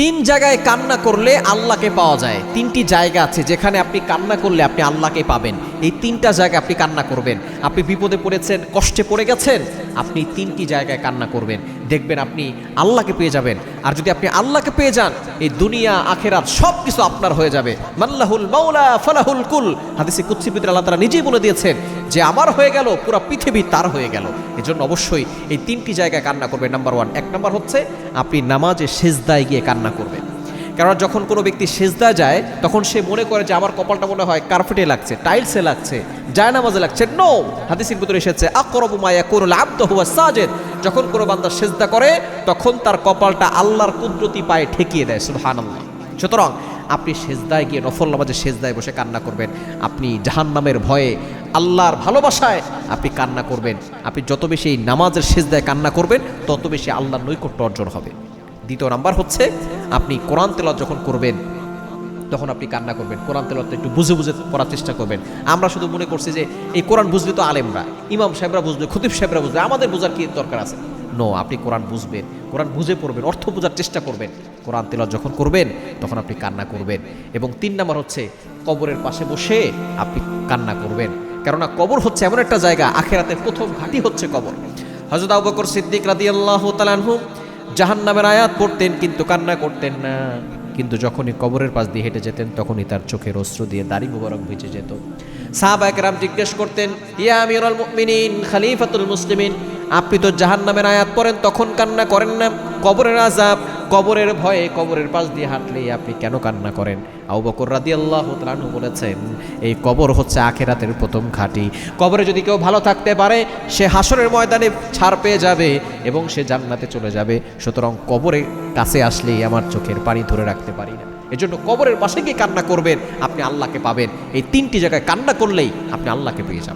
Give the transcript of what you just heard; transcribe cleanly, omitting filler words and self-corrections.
তিন জায়গায় কান্না করলে আল্লাহকে পাওয়া যায়। তিনটি জায়গা আছে যেখানে আপনি কান্না করলে আপনি আল্লাহকে পাবেন। এই তিনটা জায়গায় আপনি কান্না করবেন। আপনি বিপদে পড়েছেন, কষ্টে পড়ে গেছেন, আপনি তিনটি জায়গায় কান্না করবেন, দেখবেন আপনি আল্লাহকে পেয়ে যাবেন। আর যদি আপনি আল্লাহকে পেয়ে যান, এই দুনিয়া আখেরাত সব কিছু আপনার হয়ে যাবে। মাল্লাহুল মাওলা ফালাহুল কুল, হাদিসে কুদসির ভিতরে আল্লাহ তাআলা নিজেই বলে দিয়েছেন যে আমার হয়ে গেল, পুরো পৃথিবী তার হয়ে গেল। এজন্য অবশ্যই এই তিনটি জায়গায় কান্না করবেন। নাম্বার ওয়ান, এক নাম্বার হচ্ছে আপনি নামাজে সেজদায় গিয়ে কান্না করবেন। কারণ যখন কোনো ব্যক্তি সেজদায় যায় তখন সে মনে করে যে আমার কপালটা মনে হয় কার্পেটে লাগছে, টাইলসে লাগছে, জায়নামাজে লাগছে। নো, হাদিসের ভিতরে এসেছে আকরাবু মা ইয়াকুনুল আবদু হুয়া সাজিদ, যখন কোনো বান্দা সেজদা করে তখন তার কপালটা আল্লাহর কুদরতি পায়ে ঠেকিয়ে দেয়। সুবহানাল্লাহ। সুতরাং আপনি সেজদায় গিয়ে নফল নামাজে সেজদায় বসে কান্না করবেন। আপনি জাহান্নামের ভয়ে, আল্লাহর ভালোবাসায় আপনি কান্না করবেন। আপনি যত বেশি এই নামাজের সেজদায় কান্না করবেন তত বেশি আল্লাহর নৈকট্য অর্জন হবে। দ্বিতীয় নাম্বার হচ্ছে আপনি কোরআন তেলাওয়াত যখন করবেন তখন আপনি কান্না করবেন। কোরআন তেলাওয়াত একটু বুঝে বুঝে পড়ার চেষ্টা করবেন। আমরা শুধু মনে করছি যে এই কোরআন বুঝবে তো আলেমরা, ইমাম সাহেবরা বুঝবে, খতিব সাহেবরা বুঝবে, আমাদের বোঝার কি দরকার আছে? নো, আপনি কোরআন বুঝবেন, কোরআন বুঝে পড়বেন, অর্থ বোঝার চেষ্টা করবেন। কোরআন তেলাওয়াত যখন করবেন তখন আপনি কান্না করবেন। এবং তিন নাম্বার হচ্ছে কবরের পাশে বসে আপনি কান্না করবেন। কেননা কবর হচ্ছে এমন একটা জায়গা, আখিরাতের প্রথম ঘাঁটি হচ্ছে কবর। হযরত আবু বকর সিদ্দিক রাদিয়াল্লাহু তাআলা আনহু জাহান্নামের আয়াত পড়তেন কিন্তু কান্না করতেন না। কিন্তু যখনই কবরের পাশ দিয়ে হেঁটে যেতেন তখনই তার চোখের অশ্রু দিয়ে দাড়ি মুবারক ভিজে যেত। সাহাবায়ে কেরাম জিজ্ঞেস করতেন, ইয়া আমিরুল মুমিনিন খলিফাতুল মুসলিমিন, আপনি তো জাহান্নামের আয়াত পড়েন তখন কান্না করেন না, কবরের আযাব, কবরের ভয়ে কবরের পাশ দিয়ে হাঁটলে আপনি কেন কান্না করেন? আবু বকর রাদিয়াল্লাহু তাআলা আনহু বলেছেন, এই কবর হচ্ছে আখিরাতের প্রথম ঘাঁটি। কবরে যদি কেউ ভালো থাকতে পারে সে হাসরের ময়দানে ছাড় পেয়ে যাবে এবং সে জান্নাতে চলে যাবে। সুতরাং কবরের কাছে আসলেই আমার চোখের পানি ধরে রাখতে পারি না। এজন্য কবরের পাশে গিয়ে কান্না করবেন, আপনি আল্লাহকে পাবেন। এই তিনটি জায়গায় কান্না করলেই আপনি আল্লাহকে পেয়ে যাবেন।